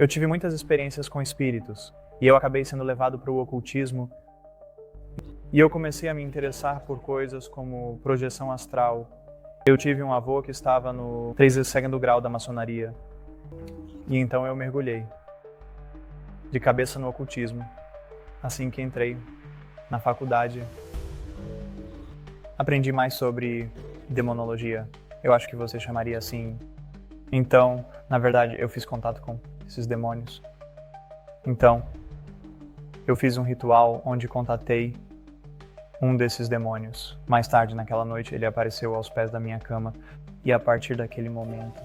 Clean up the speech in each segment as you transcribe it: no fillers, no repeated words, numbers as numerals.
Eu tive muitas experiências com espíritos e eu acabei sendo levado para o ocultismo e eu comecei a me interessar por coisas como projeção astral. Eu tive um avô que estava no 32º grau da maçonaria e então eu mergulhei de cabeça no ocultismo. Assim que entrei na faculdade, aprendi mais sobre demonologia. Eu acho que você chamaria assim. Então, na verdade, eu fiz contato com esses demônios. Então, eu fiz um ritual onde contatei um desses demônios. Mais tarde, naquela noite, ele apareceu aos pés da minha cama. E a partir daquele momento,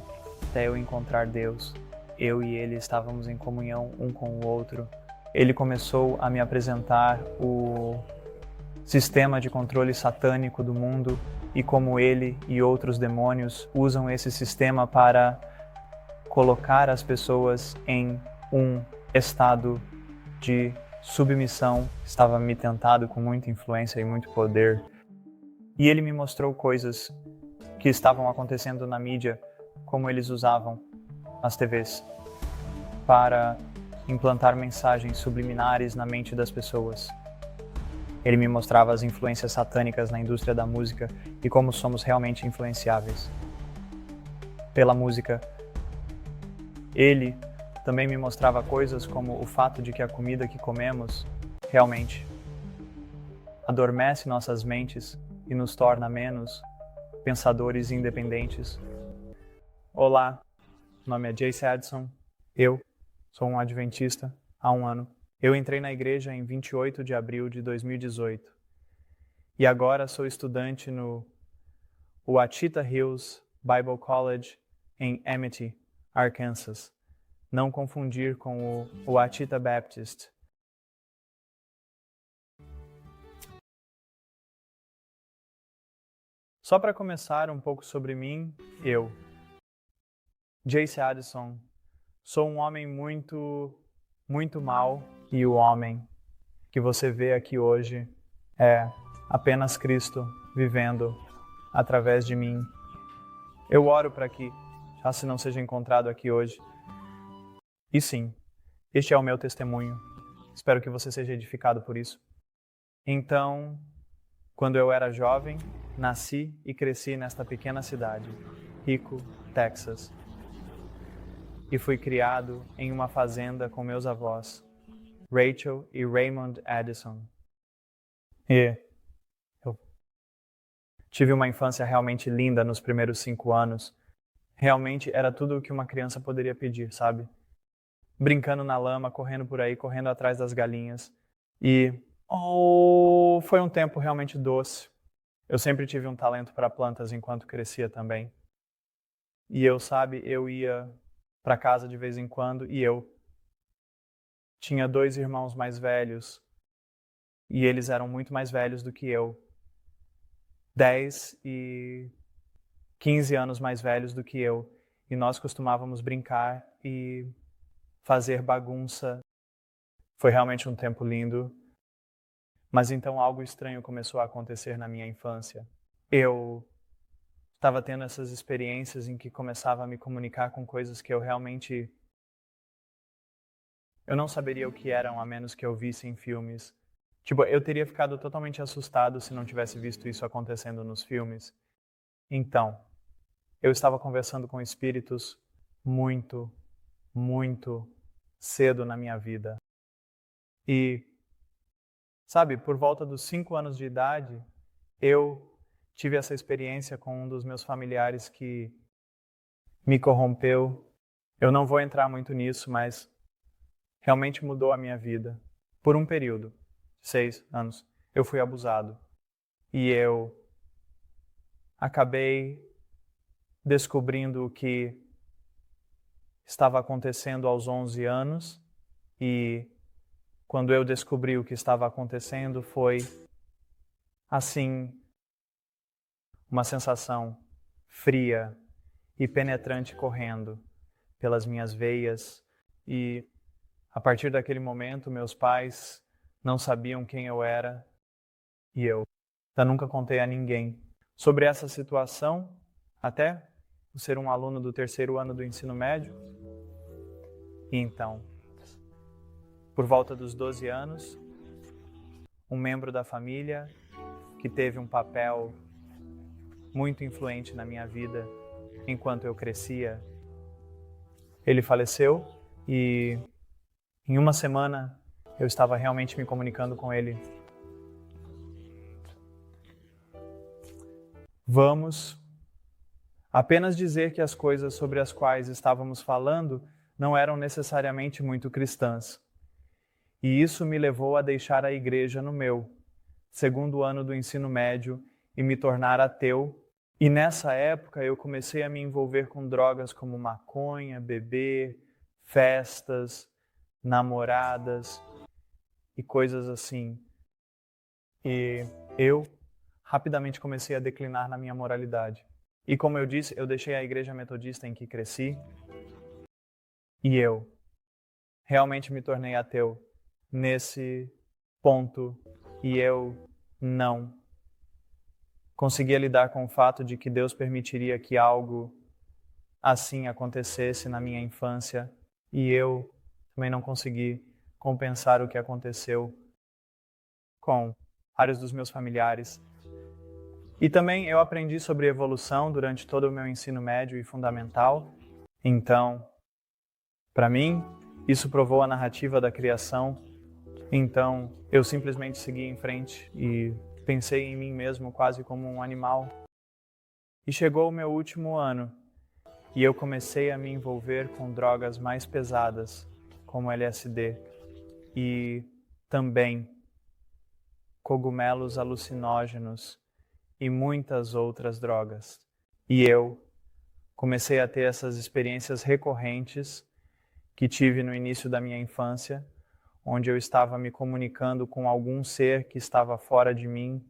até eu encontrar Deus, eu e ele estávamos em comunhão um com o outro. Ele começou a me apresentar o sistema de controle satânico do mundo e como ele e outros demônios usam esse sistema para colocar as pessoas em um estado de submissão. Estava me tentado com muita influência e muito poder. E ele me mostrou coisas que estavam acontecendo na mídia, como eles usavam as TVs para implantar mensagens subliminares na mente das pessoas. Ele me mostrava as influências satânicas na indústria da música e como somos realmente influenciáveis pela música. Ele também me mostrava coisas como o fato de que a comida que comemos realmente adormece nossas mentes e nos torna menos pensadores independentes. Olá, meu nome é Jace Addison. Eu sou um adventista há 1 ano. Eu entrei na igreja em 28 de abril de 2018 e agora sou estudante no Ouachita Hills Bible College em Amity, Arkansas. Não confundir com o Ouachita Baptist. Só para começar um pouco sobre mim, eu, Jace Addison, sou um homem muito mau e o homem que você vê aqui hoje é apenas Cristo vivendo através de mim. Eu oro para que Jace não seja encontrado aqui hoje. E sim, este é o meu testemunho. Espero que você seja edificado por isso. Então, quando eu era jovem, nasci e cresci nesta pequena cidade, Rico, Texas. E fui criado em uma fazenda com meus avós, Rachel e Raymond Addison. E eu tive uma infância realmente linda nos primeiros 5 anos. Realmente era tudo o que uma criança poderia pedir, sabe? Brincando na lama, correndo por aí, correndo atrás das galinhas. E foi um tempo realmente doce. Eu sempre tive um talento para plantas enquanto crescia também. E eu ia para casa de vez em quando e eu tinha 2 irmãos mais velhos e eles eram muito mais velhos do que eu. 10 e 15 anos mais velhos do que eu. E nós costumávamos brincar e fazer bagunça. Foi realmente um tempo lindo. Mas então algo estranho começou a acontecer na minha infância. Eu estava tendo essas experiências em que começava a me comunicar com coisas que eu não saberia o que eram a menos que eu visse em filmes. Tipo, eu teria ficado totalmente assustado se não tivesse visto isso acontecendo nos filmes. Então, eu estava conversando com espíritos muito cedo na minha vida. E, sabe, por volta dos 5 anos de idade, eu tive essa experiência com um dos meus familiares que me corrompeu. Eu não vou entrar muito nisso, mas realmente mudou a minha vida. Por um período, 6 anos, eu fui abusado. E eu acabei descobrindo o que estava acontecendo aos 11 anos. E quando eu descobri o que estava acontecendo, foi assim, uma sensação fria e penetrante correndo pelas minhas veias. E a partir daquele momento, meus pais não sabiam quem eu era e eu nunca contei a ninguém sobre essa situação, até ser um aluno do 3º ano do ensino médio. E então, por volta dos 12 anos, um membro da família que teve um papel muito influente na minha vida enquanto eu crescia, ele faleceu e em uma semana eu estava realmente me comunicando com ele. Vamos apenas dizer que as coisas sobre as quais estávamos falando não eram necessariamente muito cristãs. E isso me levou a deixar a igreja no meu segundo ano do ensino médio e me tornar ateu. E nessa época eu comecei a me envolver com drogas como maconha, beber, festas, namoradas e coisas assim. E eu rapidamente comecei a declinar na minha moralidade. E como eu disse, eu deixei a igreja metodista em que cresci e eu realmente me tornei ateu nesse ponto e eu não conseguia lidar com o fato de que Deus permitiria que algo assim acontecesse na minha infância e eu também não consegui compensar o que aconteceu com vários dos meus familiares. E também eu aprendi sobre evolução durante todo o meu ensino médio e fundamental. Então, para mim, isso provou a narrativa da criação. Então, eu simplesmente segui em frente e pensei em mim mesmo quase como um animal. E chegou o meu último ano e eu comecei a me envolver com drogas mais pesadas, como LSD e também cogumelos alucinógenos e muitas outras drogas. E eu comecei a ter essas experiências recorrentes que tive no início da minha infância, onde eu estava me comunicando com algum ser que estava fora de mim.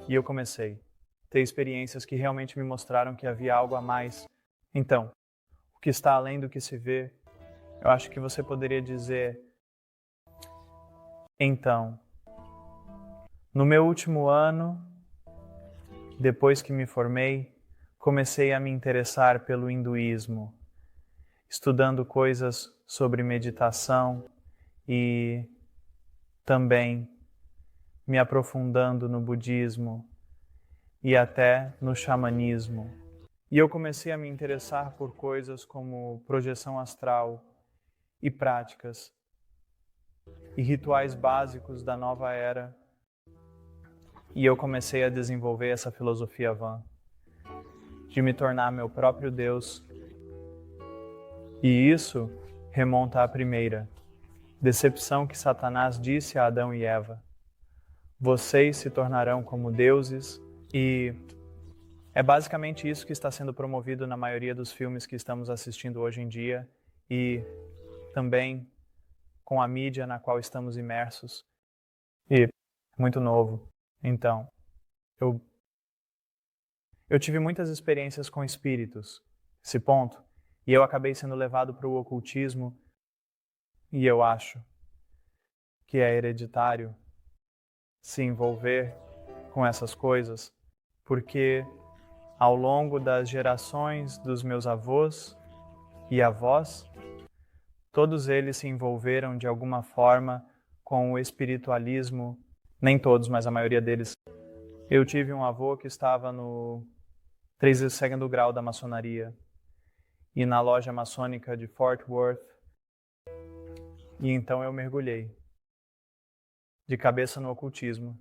E eu comecei a ter experiências que realmente me mostraram que havia algo a mais. Então, o que está além do que se vê, eu acho que você poderia dizer, então, no meu último ano, depois que me formei, comecei a me interessar pelo hinduísmo, estudando coisas sobre meditação e também me aprofundando no budismo e até no xamanismo. E eu comecei a me interessar por coisas como projeção astral e práticas e rituais básicos da nova era. E eu comecei a desenvolver essa filosofia vã, de me tornar meu próprio Deus. E isso remonta à primeira decepção que Satanás disse a Adão e Eva. Vocês se tornarão como deuses, e é basicamente isso que está sendo promovido na maioria dos filmes que estamos assistindo hoje em dia e também com a mídia na qual estamos imersos. E é muito novo. Então, eu tive muitas experiências com espíritos, esse ponto, e eu acabei sendo levado para o ocultismo, e eu acho que é hereditário se envolver com essas coisas, porque ao longo das gerações dos meus avós e avós, todos eles se envolveram de alguma forma com o espiritualismo, nem todos, mas a maioria deles. Eu tive um avô que estava no 32º grau da maçonaria e na loja maçônica de Fort Worth, e então eu mergulhei de cabeça no ocultismo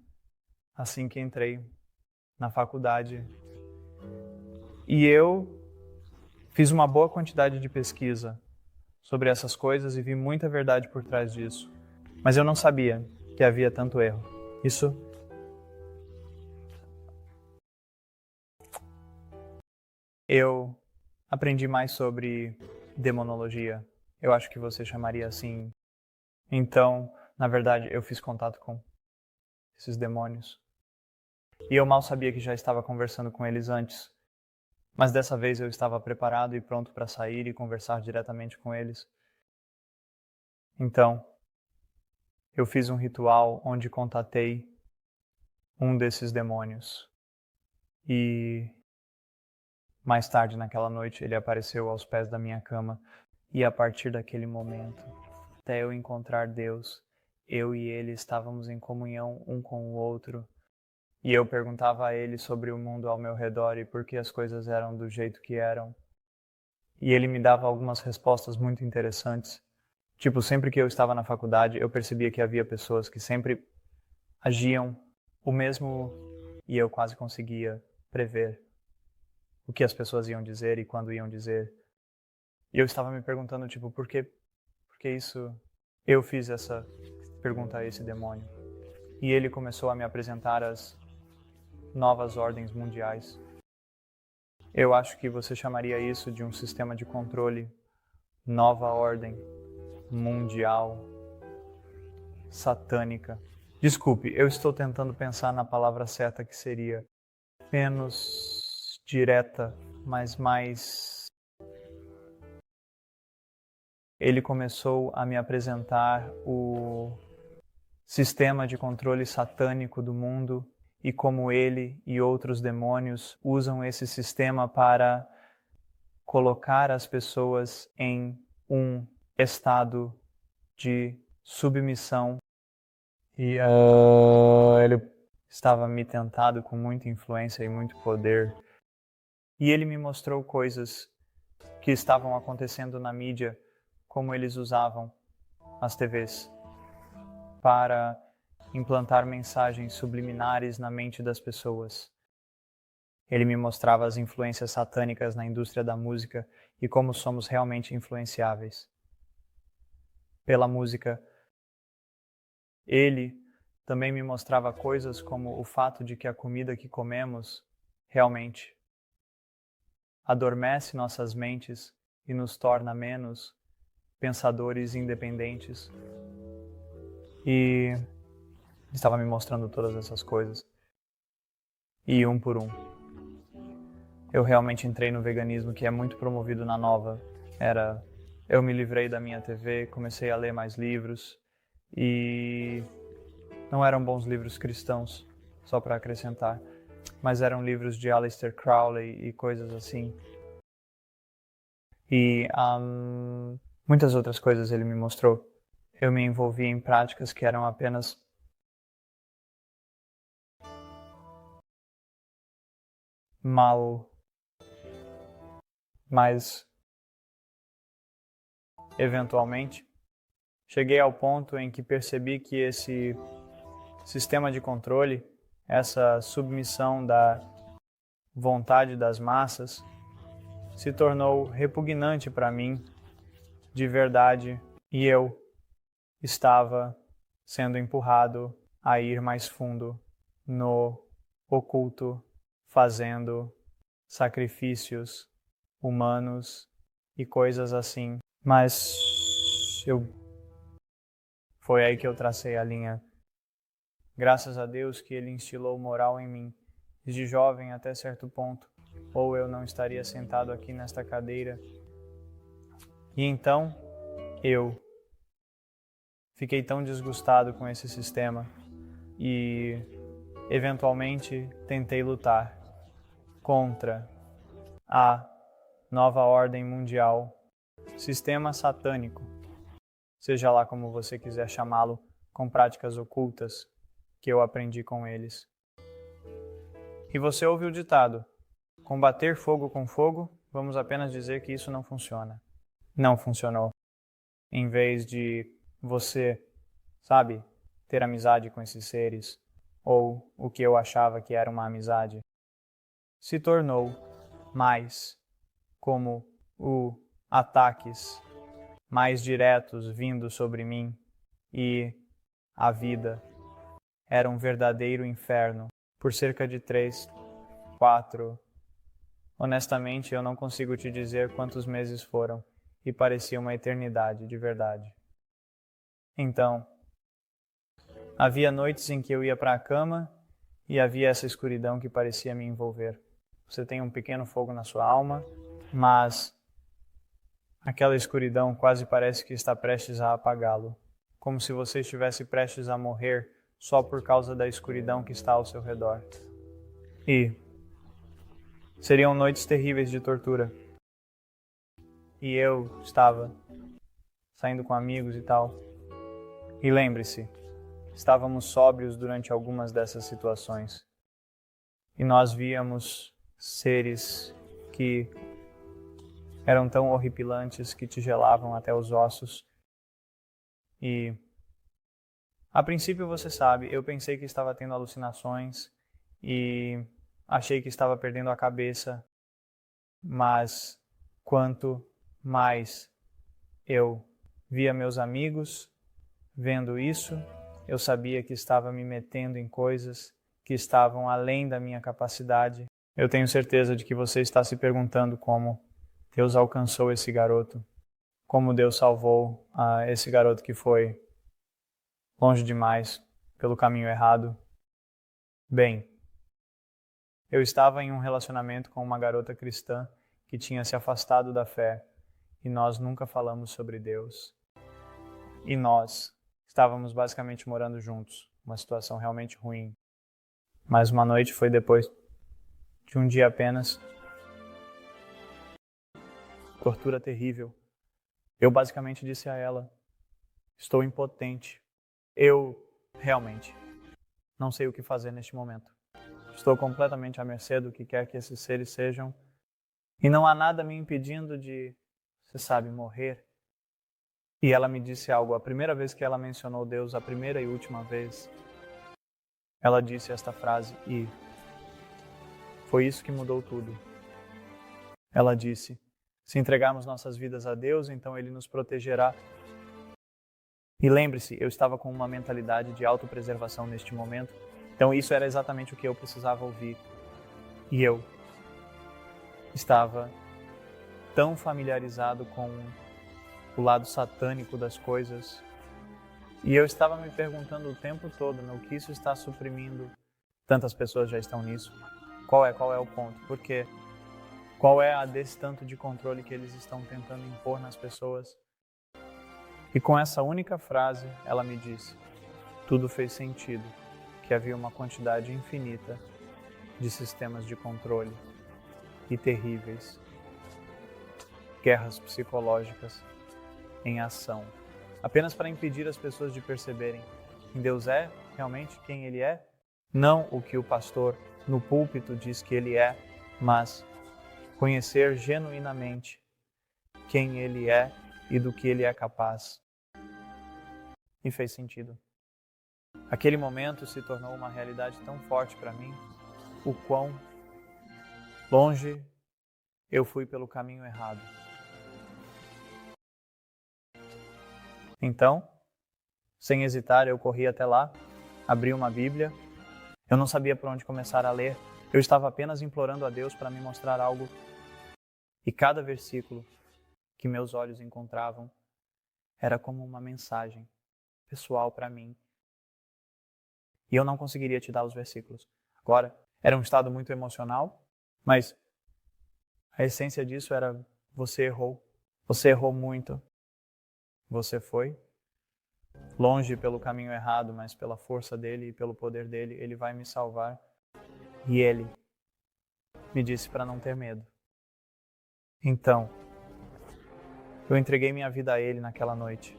assim que entrei na faculdade. E eu fiz uma boa quantidade de pesquisa sobre essas coisas e vi muita verdade por trás disso. Mas eu não sabia que havia tanto erro. Eu aprendi mais sobre demonologia. Eu acho que você chamaria assim. Então, na verdade, eu fiz contato com esses demônios. E eu mal sabia que já estava conversando com eles antes. Mas dessa vez eu estava preparado e pronto para sair e conversar diretamente com eles. Então, eu fiz um ritual onde contatei um desses demônios. E mais tarde naquela noite ele apareceu aos pés da minha cama E a partir daquele momento, até eu encontrar Deus, eu e ele estávamos em comunhão um com o outro. E eu perguntava a ele sobre o mundo ao meu redor e por que as coisas eram do jeito que eram. E ele me dava algumas respostas muito interessantes. Tipo, sempre que eu estava na faculdade, eu percebia que havia pessoas que sempre agiam o mesmo e eu quase conseguia prever o que as pessoas iam dizer e quando iam dizer. E eu estava me perguntando, tipo, por que isso? Eu fiz essa pergunta a esse demônio. E ele começou a me apresentar as novas ordens mundiais. Eu acho que você chamaria isso de um sistema de controle, nova ordem mundial, satânica. Desculpe, eu estou tentando pensar na palavra certa que seria menos direta, mas mais... Ele começou a me apresentar o sistema de controle satânico do mundo e como ele e outros demônios usam esse sistema para colocar as pessoas em um estado de submissão. E ele estava me tentado com muita influência e muito poder. E ele me mostrou coisas que estavam acontecendo na mídia, como eles usavam as TVs para implantar mensagens subliminares na mente das pessoas. Ele me mostrava as influências satânicas na indústria da música e como somos realmente influenciáveis pela música. Ele também me mostrava coisas como o fato de que a comida que comemos realmente adormece nossas mentes e nos torna menos pensadores independentes. E estava me mostrando todas essas coisas. E um por um, eu realmente entrei no veganismo, que é muito promovido na Nova. Eu me livrei da minha TV, comecei a ler mais livros e não eram bons livros cristãos, só para acrescentar, mas eram livros de Aleister Crowley e coisas assim. E muitas outras coisas ele me mostrou. Eu me envolvi em práticas que eram apenas mal, mas eventualmente cheguei ao ponto em que percebi que esse sistema de controle, essa submissão da vontade das massas, se tornou repugnante para mim de verdade e eu estava sendo empurrado a ir mais fundo no oculto, fazendo sacrifícios humanos e coisas assim. Mas foi aí que eu tracei a linha. Graças a Deus que ele instilou moral em mim, desde jovem até certo ponto, ou eu não estaria sentado aqui nesta cadeira. E então, eu fiquei tão desgostado com esse sistema e, eventualmente, tentei lutar contra a nova ordem mundial, sistema satânico, seja lá como você quiser chamá-lo, com práticas ocultas que eu aprendi com eles. E você ouve o ditado: combater fogo com fogo, vamos apenas dizer que isso não funciona. Não funcionou. Em vez de você, ter amizade com esses seres, ou o que eu achava que era uma amizade, se tornou mais como ataques mais diretos vindo sobre mim, e a vida era um verdadeiro inferno por cerca de 3, 4... Honestamente, eu não consigo te dizer quantos meses foram, e parecia uma eternidade, de verdade. Então, havia noites em que eu ia para a cama e havia essa escuridão que parecia me envolver. Você tem um pequeno fogo na sua alma, mas aquela escuridão quase parece que está prestes a apagá-lo, como se você estivesse prestes a morrer só por causa da escuridão que está ao seu redor. E seriam noites terríveis de tortura. e eu estava saindo com amigos e tal. E lembre-se, estávamos sóbrios durante algumas dessas situações. E nós víamos seres que eram tão horripilantes que te gelavam até os ossos. E a princípio, você sabe, eu pensei que estava tendo alucinações e achei que estava perdendo a cabeça, mas quanto mais eu via meus amigos vendo isso, eu sabia que estava me metendo em coisas que estavam além da minha capacidade. Eu tenho certeza de que você está se perguntando como Deus alcançou esse garoto, como Deus salvou esse garoto que foi longe demais, pelo caminho errado. Bem, eu estava em um relacionamento com uma garota cristã que tinha se afastado da fé e nós nunca falamos sobre Deus. E nós estávamos basicamente morando juntos, uma situação realmente ruim. Mas uma noite foi depois de um dia apenas. Tortura terrível. Eu basicamente disse a ela: estou impotente. Eu realmente não sei o que fazer neste momento. Estou completamente à mercê do que quer que esses seres sejam. E não há nada me impedindo de, você sabe, morrer. E ela me disse algo. A primeira vez que ela mencionou Deus, a primeira e última vez, ela disse esta frase e foi isso que mudou tudo. Ela disse: se entregarmos nossas vidas a Deus, então Ele nos protegerá. E lembre-se, eu estava com uma mentalidade de autopreservação neste momento, então isso era exatamente o que eu precisava ouvir. E eu estava tão familiarizado com o lado satânico das coisas, e eu estava me perguntando o tempo todo, o que isso está suprimindo. Tantas pessoas já estão nisso. Qual é o ponto? Por quê? Qual é desse tanto de controle que eles estão tentando impor nas pessoas? E com essa única frase, ela me disse, tudo fez sentido, que havia uma quantidade infinita de sistemas de controle e terríveis, guerras psicológicas em ação, apenas para impedir as pessoas de perceberem quem Deus é, realmente quem Ele é, não o que o pastor no púlpito diz que Ele é, mas conhecer genuinamente quem Ele é e do que Ele é capaz. E fez sentido. Aquele momento se tornou uma realidade tão forte para mim, o quão longe eu fui pelo caminho errado. Então, sem hesitar, eu corri até lá, abri uma Bíblia. Eu não sabia por onde começar a ler. Eu estava apenas implorando a Deus para me mostrar algo. E cada versículo que meus olhos encontravam era como uma mensagem pessoal para mim. E eu não conseguiria te dar os versículos. Agora, era um estado muito emocional, mas a essência disso era: você errou. Você errou muito. Você foi longe pelo caminho errado, mas pela força dele e pelo poder dele, ele vai me salvar. E ele me disse para não ter medo. Então, eu entreguei minha vida a ele naquela noite.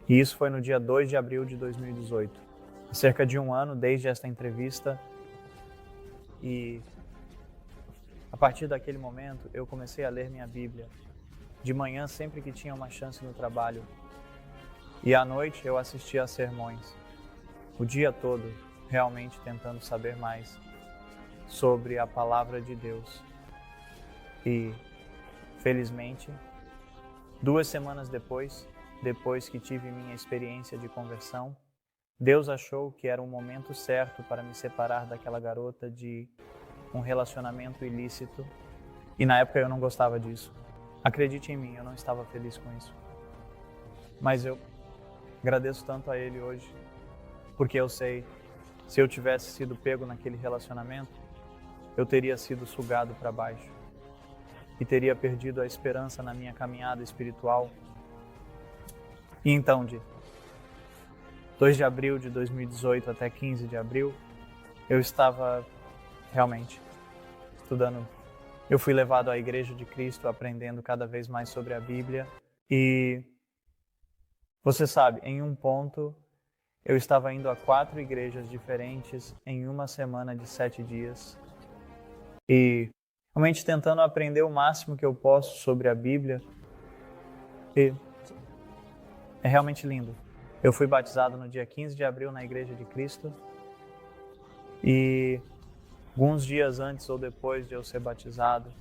E isso foi no dia 2 de abril de 2018. Há cerca de um ano desde esta entrevista. E a partir daquele momento, eu comecei a ler minha Bíblia. De manhã, sempre que tinha uma chance no trabalho. E à noite, eu assistia a sermões. O dia todo, realmente tentando saber mais sobre a palavra de Deus. E, felizmente, 2 semanas depois que tive minha experiência de conversão, Deus achou que era o momento certo para me separar daquela garota de um relacionamento ilícito. E na época eu não gostava disso. Acredite em mim, eu não estava feliz com isso. Mas eu agradeço tanto a Ele hoje, porque eu sei, se eu tivesse sido pego naquele relacionamento, eu teria sido sugado para baixo e teria perdido a esperança na minha caminhada espiritual. E então, de 2 de abril de 2018 até 15 de abril, eu estava realmente estudando Eu fui levado à Igreja de Cristo, aprendendo cada vez mais sobre a Bíblia. E você sabe, em um ponto, eu estava indo a 4 igrejas diferentes em uma semana de 7 dias. E realmente tentando aprender o máximo que eu posso sobre a Bíblia. E é realmente lindo. Eu fui batizado no dia 15 de abril na Igreja de Cristo. E alguns dias antes ou depois de eu ser batizado,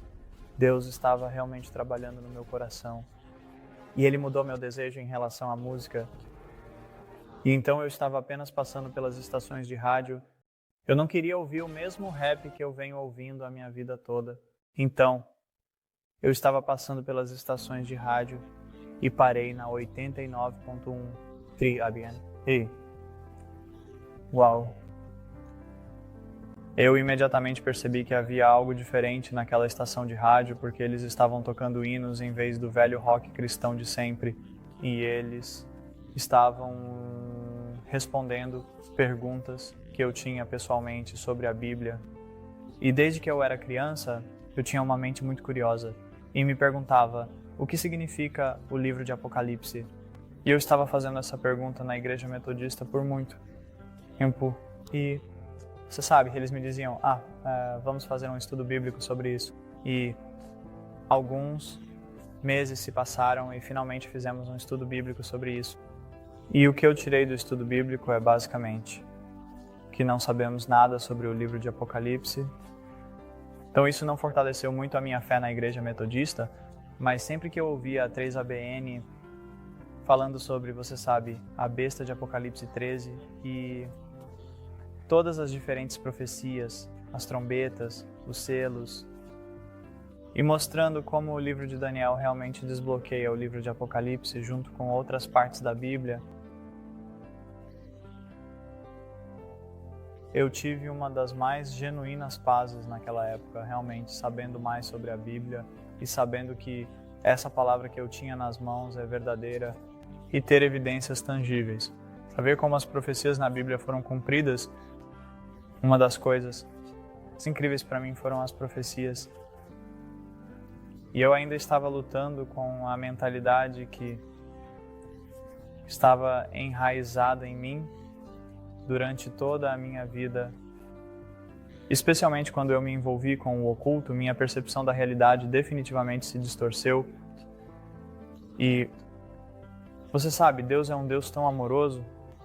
Deus estava realmente trabalhando no meu coração. E Ele mudou meu desejo em relação à música. E então eu estava apenas passando pelas estações de rádio. Eu não queria ouvir o mesmo rap que eu venho ouvindo a minha vida toda. Então, eu estava passando pelas estações de rádio e parei na 89.1 Tri ABN. E uau! Eu imediatamente percebi que havia algo diferente naquela estação de rádio, porque eles estavam tocando hinos em vez do velho rock cristão de sempre. E eles estavam respondendo perguntas que eu tinha pessoalmente sobre a Bíblia. E desde que eu era criança, eu tinha uma mente muito curiosa e me perguntava o que significa o livro de Apocalipse. E eu estava fazendo essa pergunta na Igreja Metodista por muito tempo. E você sabe, eles me diziam, vamos fazer um estudo bíblico sobre isso. E alguns meses se passaram e finalmente fizemos um estudo bíblico sobre isso. E o que eu tirei do estudo bíblico é basicamente que não sabemos nada sobre o livro de Apocalipse. Então isso não fortaleceu muito a minha fé na Igreja Metodista, mas sempre que eu ouvia a 3ABN falando sobre, você sabe, a besta de Apocalipse 13 e todas as diferentes profecias, as trombetas, os selos, e mostrando como o livro de Daniel realmente desbloqueia o livro de Apocalipse junto com outras partes da Bíblia, eu tive uma das mais genuínas pazes naquela época, realmente sabendo mais sobre a Bíblia e sabendo que essa palavra que eu tinha nas mãos é verdadeira e ter evidências tangíveis. Saber como as profecias na Bíblia foram cumpridas. Uma das coisas incríveis para mim foram as profecias. E eu ainda estava lutando com a mentalidade que estava enraizada em mim durante toda a minha vida. Especialmente quando eu me envolvi com o oculto, minha percepção da realidade definitivamente se distorceu. E você sabe, Deus é um Deus tão amoroso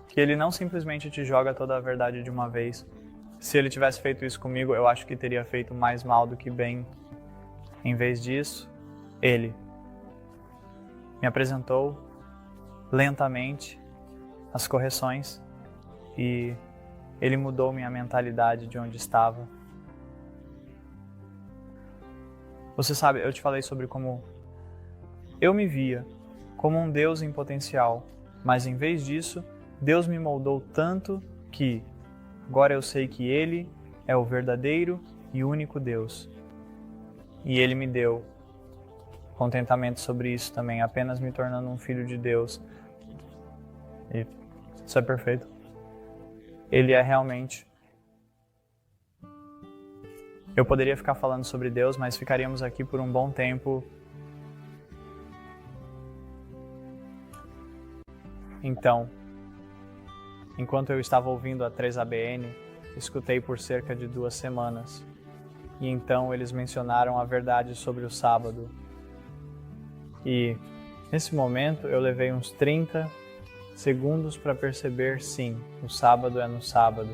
que Ele não simplesmente te joga toda a verdade de uma vez. Se Ele tivesse feito isso comigo, eu acho que teria feito mais mal do que bem. Em vez disso, Ele me apresentou lentamente as correções e Ele mudou minha mentalidade de onde estava. Você sabe, eu te falei sobre como eu me via como um Deus em potencial, mas em vez disso, Deus me moldou tanto que agora eu sei que Ele é o verdadeiro e único Deus. E Ele me deu contentamento sobre isso também, apenas me tornando um filho de Deus. E isso é perfeito. Ele é realmente... Eu poderia ficar falando sobre Deus, mas ficaríamos aqui por um bom tempo. Então, enquanto eu estava ouvindo a 3ABN, escutei por cerca de 2 semanas. E então eles mencionaram a verdade sobre o sábado. E nesse momento eu levei uns 30 segundos para perceber, sim, o sábado é no sábado.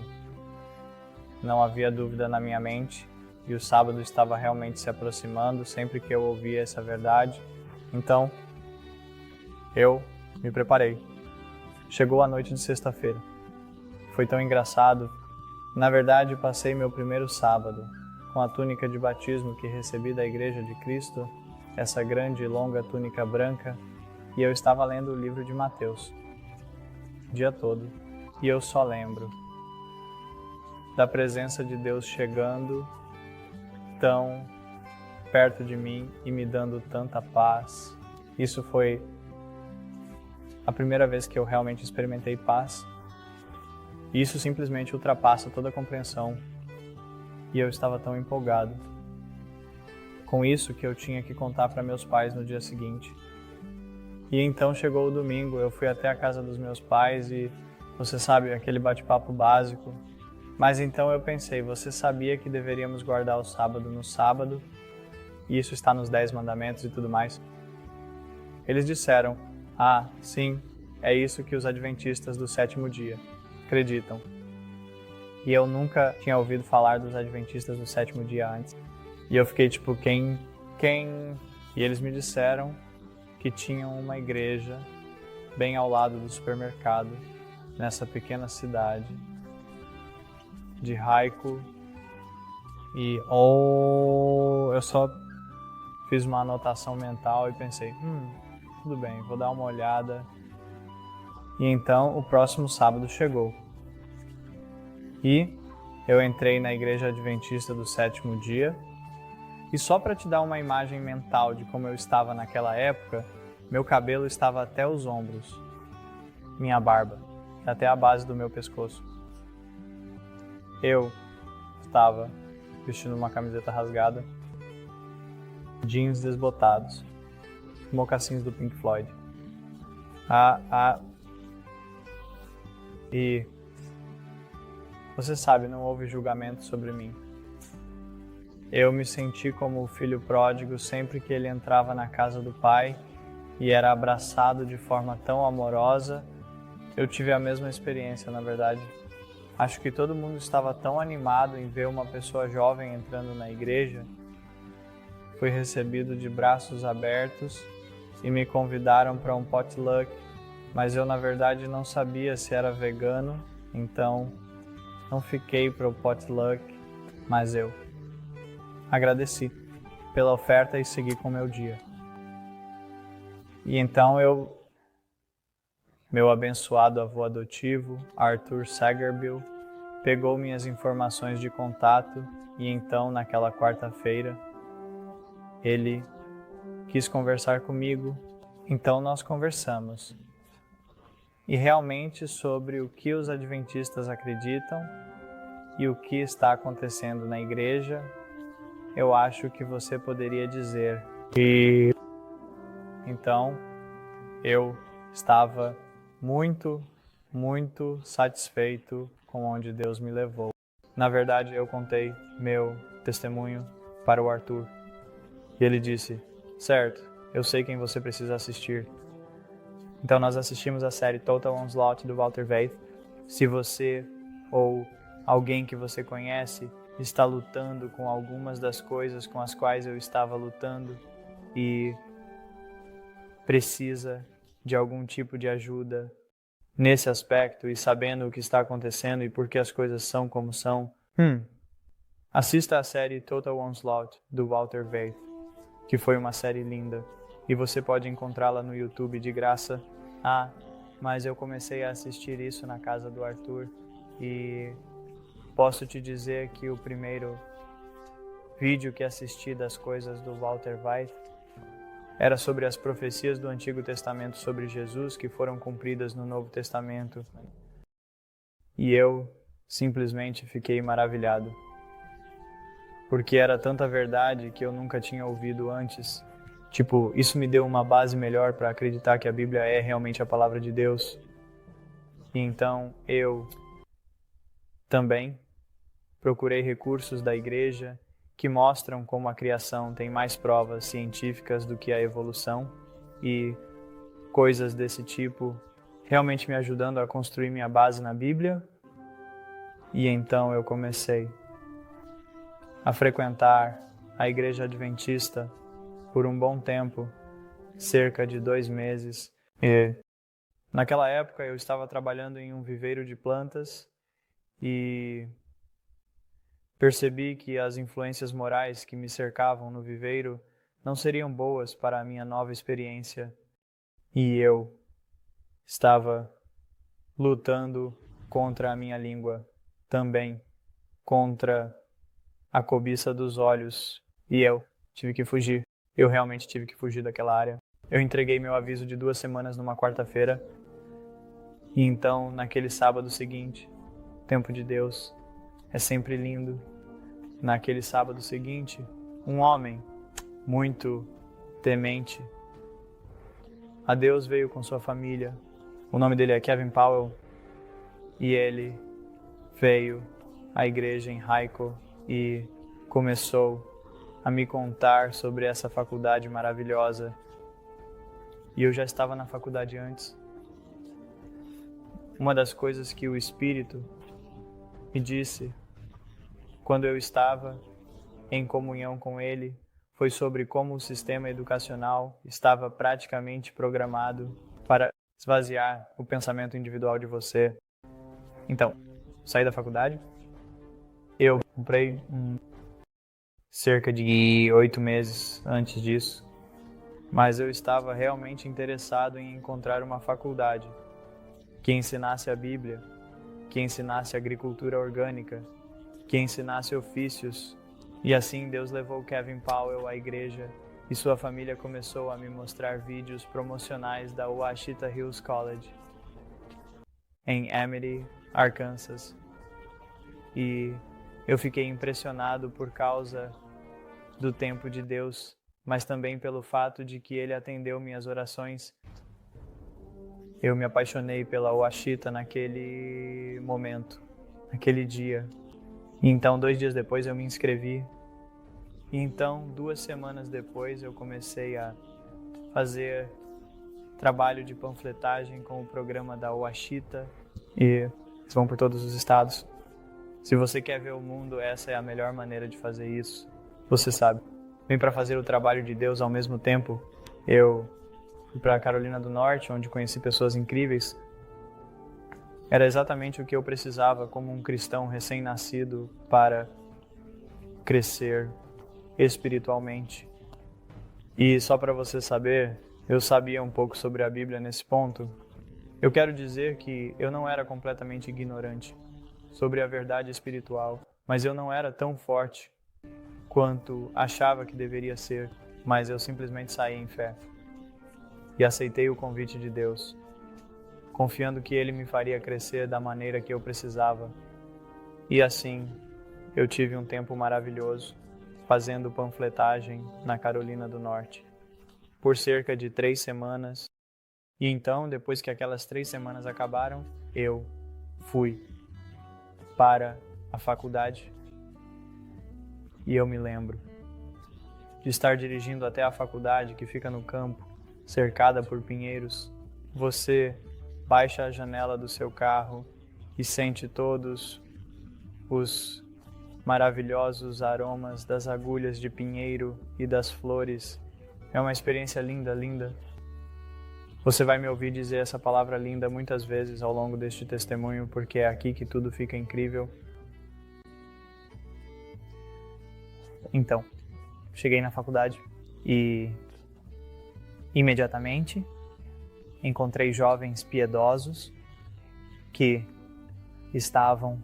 Não havia dúvida na minha mente e o sábado estava realmente se aproximando sempre que eu ouvia essa verdade. Então, eu me preparei. Chegou a noite de sexta-feira. Foi tão engraçado. Na verdade, passei meu primeiro sábado com a túnica de batismo que recebi da Igreja de Cristo, essa grande e longa túnica branca, e eu estava lendo o livro de Mateus o dia todo, e eu só lembro da presença de Deus chegando tão perto de mim e me dando tanta paz. Isso foi a primeira vez que eu realmente experimentei paz. E isso simplesmente ultrapassa toda a compreensão. E eu estava tão empolgado com isso que eu tinha que contar para meus pais no dia seguinte. E então chegou o domingo, eu fui até a casa dos meus pais e, você sabe, aquele bate-papo básico. Mas então eu pensei, você sabia que deveríamos guardar o sábado no sábado? E isso está nos 10 mandamentos e tudo mais. Eles disseram, sim, é isso que os adventistas do sétimo dia acreditam. E eu nunca tinha ouvido falar dos adventistas do sétimo dia antes. E eu fiquei tipo, quem? E eles me disseram que tinham uma igreja bem ao lado do supermercado, nessa pequena cidade de Haiku. E eu só fiz uma anotação mental e pensei, tudo bem, vou dar uma olhada. E então o próximo sábado chegou. E eu entrei na igreja adventista do sétimo dia. E só para te dar uma imagem mental de como eu estava naquela época, meu cabelo estava até os ombros, minha barba, até a base do meu pescoço. Eu estava vestindo uma camiseta rasgada, jeans desbotados, mocassins do Pink Floyd. E você sabe, não houve julgamento sobre mim. Eu me senti como o filho pródigo sempre que ele entrava na casa do pai e era abraçado de forma tão amorosa. Eu tive a mesma experiência, na verdade. Acho que todo mundo estava tão animado em ver uma pessoa jovem entrando na igreja. Fui recebido de braços abertos e me convidaram para um potluck, mas eu na verdade não sabia se era vegano, então não fiquei para o potluck, mas eu agradeci pela oferta e segui com o meu dia. E então meu abençoado avô adotivo, Arthur Sagerbill, pegou minhas informações de contato e então, naquela quarta-feira, ele quis conversar comigo. Então nós conversamos. E realmente sobre o que os adventistas acreditam e o que está acontecendo na igreja, eu acho que você poderia dizer que... Então, eu estava muito satisfeito com onde Deus me levou. Na verdade, eu contei meu testemunho para o Arthur. E ele disse, certo, eu sei quem você precisa assistir. Então nós assistimos a série Total Onslaught do Walter Veith. Se você ou alguém que você conhece está lutando com algumas das coisas com as quais eu estava lutando e precisa de algum tipo de ajuda nesse aspecto e sabendo o que está acontecendo e por que as coisas são como são, assista a série Total Onslaught do Walter Veith, que foi uma série linda e você pode encontrá-la no YouTube de graça. Mas eu comecei a assistir isso na casa do Arthur e posso te dizer que o primeiro vídeo que assisti das coisas do Walter Veith era sobre as profecias do Antigo Testamento sobre Jesus que foram cumpridas no Novo Testamento. E eu simplesmente fiquei maravilhado, porque era tanta verdade que eu nunca tinha ouvido antes. Tipo, isso me deu uma base melhor para acreditar que a Bíblia é realmente a palavra de Deus. E então eu também procurei recursos da igreja que mostram como a criação tem mais provas científicas do que a evolução e coisas desse tipo, realmente me ajudando a construir minha base na Bíblia. E então eu comecei a frequentar a igreja adventista por um bom tempo, cerca de 2 meses. E naquela época eu estava trabalhando em um viveiro de plantas e percebi que as influências morais que me cercavam no viveiro não seriam boas para a minha nova experiência. E eu estava lutando contra a minha língua, também contra a cobiça dos olhos. E eu tive que fugir. Eu realmente tive que fugir daquela área. Eu entreguei meu aviso de 2 semanas numa quarta-feira. E então, naquele sábado seguinte, o tempo de Deus é sempre lindo. Naquele sábado seguinte, um homem muito temente a Deus, veio com sua família. O nome dele é Kevin Powell e ele veio à igreja em Haiku e começou a me contar sobre essa faculdade maravilhosa. E eu já estava na faculdade antes. Uma das coisas que o Espírito me disse quando eu estava em comunhão com ele foi sobre como o sistema educacional estava praticamente programado para esvaziar o pensamento individual de você. Então, saí da faculdade, eu comprei cerca de 8 meses antes disso, mas eu estava realmente interessado em encontrar uma faculdade que ensinasse a Bíblia, que ensinasse agricultura orgânica, que ensinasse ofícios. E assim Deus levou Kevin Powell à igreja e sua família começou a me mostrar vídeos promocionais da Ouachita Hills College em Amity, Arkansas. E eu fiquei impressionado por causa do tempo de Deus, mas também pelo fato de que Ele atendeu minhas orações. Eu me apaixonei pela Ouachita naquele momento, naquele dia. E então, 2 dias depois, eu me inscrevi. E então, 2 semanas depois, eu comecei a fazer trabalho de panfletagem com o programa da Ouachita. E eles vão por todos os estados. Se você quer ver o mundo, essa é a melhor maneira de fazer isso. Você sabe. Vem para fazer o trabalho de Deus ao mesmo tempo. Eu fui para a Carolina do Norte, onde conheci pessoas incríveis. Era exatamente o que eu precisava como um cristão recém-nascido para crescer espiritualmente. E só para você saber, eu sabia um pouco sobre a Bíblia nesse ponto. Eu quero dizer que eu não era completamente ignorante sobre a verdade espiritual, mas eu não era tão forte quanto achava que deveria ser, mas eu simplesmente saí em fé e aceitei o convite de Deus, confiando que Ele me faria crescer da maneira que eu precisava. E assim, eu tive um tempo maravilhoso fazendo panfletagem na Carolina do Norte, por cerca de 3 semanas. E então, depois que aquelas 3 semanas acabaram, eu fui para a faculdade. E eu me lembro de estar dirigindo até a faculdade, que fica no campo, cercada por pinheiros. Você baixa a janela do seu carro e sente todos os maravilhosos aromas das agulhas de pinheiro e das flores. É uma experiência linda, linda. Você vai me ouvir dizer essa palavra linda muitas vezes ao longo deste testemunho, porque é aqui que tudo fica incrível. Então, cheguei na faculdade e imediatamente encontrei jovens piedosos que estavam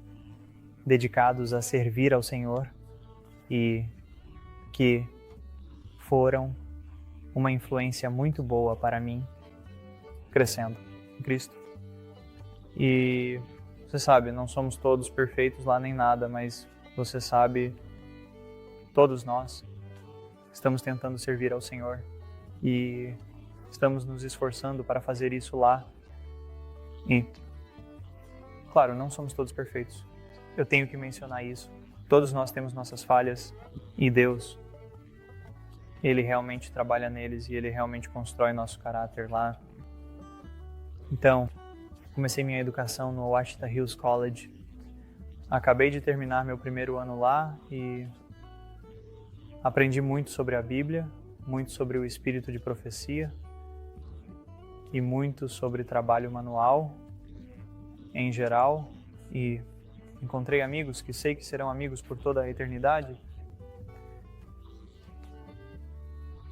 dedicados a servir ao Senhor e que foram uma influência muito boa para mim, crescendo em Cristo. E você sabe, não somos todos perfeitos lá nem nada, mas você sabe, todos nós estamos tentando servir ao Senhor e estamos nos esforçando para fazer isso lá. E, claro, não somos todos perfeitos. Eu tenho que mencionar isso. Todos nós temos nossas falhas e Deus, Ele realmente trabalha neles e Ele realmente constrói nosso caráter lá. Então, comecei minha educação no Ouachita Hills College. Acabei de terminar meu primeiro ano lá e aprendi muito sobre a Bíblia, muito sobre o espírito de profecia e muito sobre trabalho manual em geral, e encontrei amigos que sei que serão amigos por toda a eternidade.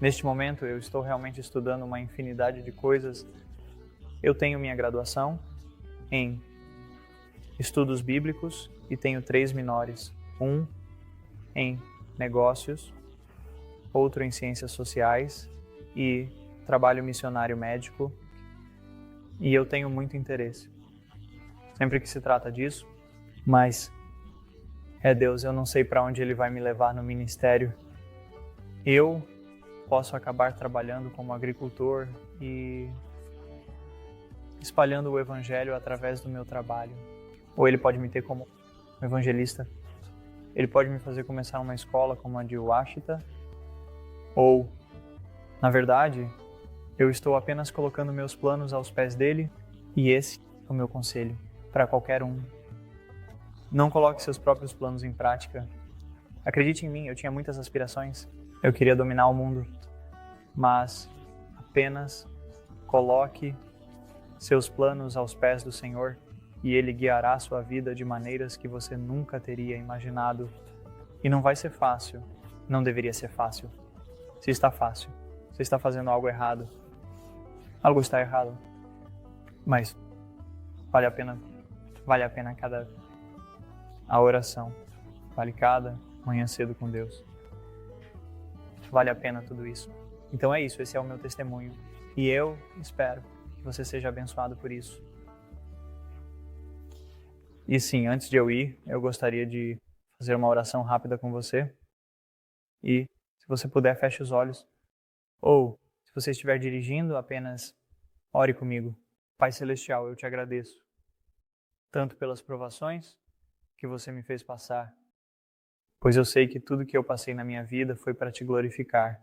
Neste momento eu estou realmente estudando uma infinidade de coisas. Eu tenho minha graduação em estudos bíblicos e tenho 3 menores, um em negócios, outro em ciências sociais e trabalho missionário médico. E eu tenho muito interesse, sempre que se trata disso, mas é Deus, eu não sei para onde Ele vai me levar no ministério. Eu posso acabar trabalhando como agricultor e espalhando o evangelho através do meu trabalho. Ou ele pode me ter como um evangelista. Ele pode me fazer começar uma escola como a de Washita. Ou, na verdade, eu estou apenas colocando meus planos aos pés dele e esse é o meu conselho para qualquer um. Não coloque seus próprios planos em prática. Acredite em mim, eu tinha muitas aspirações. Eu queria dominar o mundo. Mas apenas coloque seus planos aos pés do Senhor e Ele guiará a sua vida de maneiras que você nunca teria imaginado. E não vai ser fácil. Não deveria ser fácil. Se está fácil, você está fazendo algo errado. Algo está errado. Mas vale a pena a oração. Vale cada manhã cedo com Deus. Vale a pena tudo isso. Então é isso, esse é o meu testemunho. E eu espero que você seja abençoado por isso. E sim, antes de eu ir, eu gostaria de fazer uma oração rápida com você. E, se você puder, feche os olhos. Ou, se você estiver dirigindo, apenas ore comigo. Pai Celestial, eu te agradeço, tanto pelas provações que você me fez passar, pois eu sei que tudo que eu passei na minha vida foi para te glorificar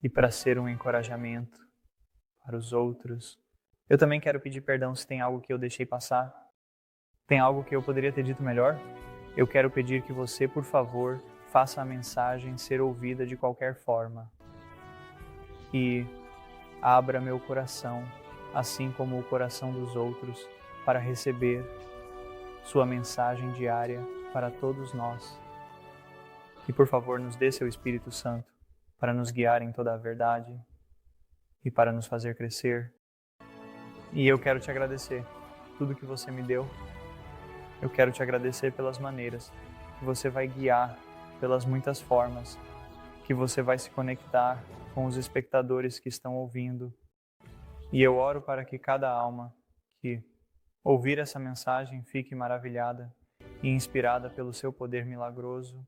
e para ser um encorajamento para os outros. Eu também quero pedir perdão se tem algo que eu deixei passar. Tem algo que eu poderia ter dito melhor? Eu quero pedir que você, por favor, faça a mensagem ser ouvida de qualquer forma. E abra meu coração, assim como o coração dos outros, para receber sua mensagem diária para todos nós. E por favor, nos dê seu Espírito Santo para nos guiar em toda a verdade e para nos fazer crescer. E eu quero te agradecer tudo que você me deu. Eu quero te agradecer pelas maneiras que você vai guiar, pelas muitas formas que você vai se conectar com os espectadores que estão ouvindo. E eu oro para que cada alma que ouvir essa mensagem fique maravilhada e inspirada pelo seu poder milagroso.